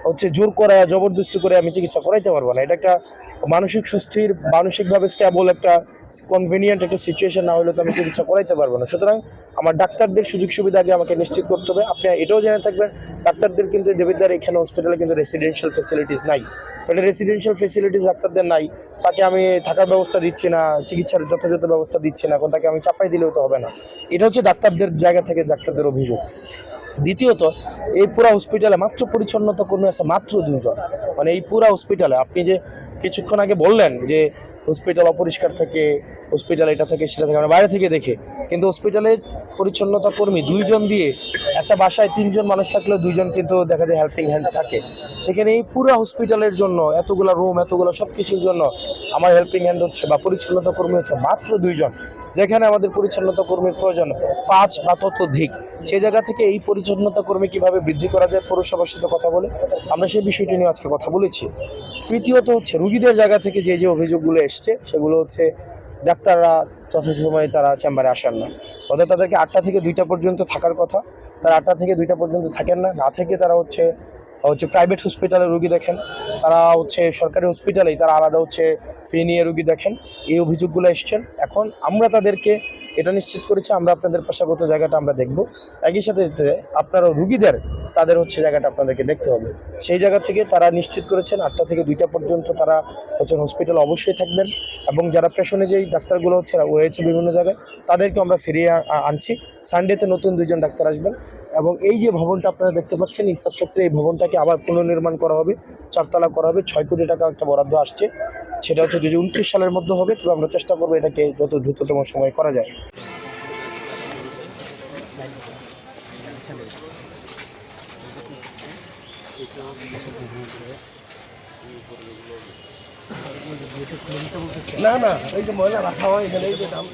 হচ্ছে জোর করা জবরদস্তি করে আমি চিকিৎসা করাইতে পারবো না। এটা একটা মানসিক সুস্থির, মানসিকভাবে স্টেবল একটা কনভিনিয়েন্ট একটা সিচুয়েশন না হলে তো আমি চিকিৎসা করাইতে পারবো না। সুতরাং আমার ডাক্তারদের সুযোগ সুবিধা আগে আমাকে নিশ্চিত করতে হবে। আপনি এটাও জেনে থাকবেন, ডাক্তারদের কিন্তু দেবিদ্বার এখানে হসপিটালে কিন্তু রেসিডেন্সিয়াল ফেসিলিটিস নাই। তাহলে রেসিডেন্সিয়াল ফেসিলিটিস ডাক্তারদের নাই, তাকে আমি থাকার ব্যবস্থা দিচ্ছি না, চিকিৎসার যথাযথ ব্যবস্থা দিচ্ছি না, এখন তাকে আমি চাপাই দিলেও তো হবে না। এটা হচ্ছে ডাক্তারদের জায়গা থেকে ডাক্তারদের অভিযোগ। দ্বিতীয়ত, এই পুরা হসপিটালে মাত্র পরিচ্ছন্নতা কর্মী আছে মাত্র 2 জন। মানে এই পুরা হসপিটালে আপনি যে কিছুক্ষণ আগে বললেন যে হসপিটাল অপরিষ্কার থাকে, হসপিটাল এটা থেকে সেটা থেকে, আমরা বাইরে থেকে দেখে, কিন্তু হসপিটালে পরিচ্ছন্নতা কর্মী 2 জন দিয়ে একটা বাসায় 3 জন মানুষ থাকলেও 2 জন কিন্তু দেখা যায় হেল্পিং হ্যান্ড থাকে। সেখানে এই পুরো হসপিটালের জন্য এতগুলো রুম, এতগুলো সব কিছুর জন্য আমার হেল্পিং হ্যান্ড হচ্ছে বা পরিচ্ছন্নতা কর্মী হচ্ছে মাত্র 2 জন, যেখানে আমাদের পরিচ্ছন্নতা কর্মীর প্রয়োজন 5 বা ততোধিক। সেই জায়গা থেকে এই পরিচ্ছন্নতা কর্মী কিভাবে বৃদ্ধি করা যায় পৌরসভার সাথে কথা বলে আমরা সেই বিষয়টি নিয়ে আজকে কথা বলেছি। তৃতীয়ত হচ্ছে রুগীদের জায়গা থেকে যে যে অভিযোগগুলো এসছে সেগুলো হচ্ছে ডাক্তাররা যথেষ্ট সময়ে তারা চেম্বারে আসেন না। অর্থাৎ তাদেরকে 8টা থেকে 2টা পর্যন্ত থাকার কথা, তারা 8টা থেকে 2টা পর্যন্ত থাকেন না, না থেকে তারা হচ্ছে প্রাইভেট হসপিটালে রুগী দেখেন, তারা হচ্ছে সরকারি হসপিটালেই তারা আলাদা হচ্ছে ফি নিয়ে রুগী দেখেন। এই অভিযোগগুলো এসছেন। এখন আমরা তাদেরকে এটা নিশ্চিত করেছি আমরা আপনাদের পেশাগত জায়গাটা আমরা দেখব, একই সাথে আপনারা রুগীদের তাদের হচ্ছে জায়গাটা আপনাদেরকে দেখতে হবে। সেই জায়গা থেকে তারা নিশ্চিত করেছেন 8টা থেকে 2টা পর্যন্ত তারা হচ্ছে হসপিটাল অবশ্যই থাকবেন, এবং যারা পেশনে যেই ডাক্তারগুলো হচ্ছে রয়েছে বিভিন্ন জায়গায় তাদেরকে আমরা ফিরিয়ে আনছি। সানডেতে নতুন 2জন ডাক্তার আসবেন, এবং এই যে ভবনটা আপনারা দেখতে পাচ্ছেন ইনফ্রাস্ট্রাকচার, এই ভবনটাকে আবার পুনর্নির্মাণ করা হবে, 4 তলা করা হবে, 6 কোটি টাকা একটা বরাদ্দ আসছে, সেটা হচ্ছে 2029 সালের মধ্যে হবে। তবে আমরা চেষ্টা করবো এটাকে যত দ্রুততম সময়ে করা যায়। না না, এই যে ময়লা রাখা হয় এখানে, এই যে দাম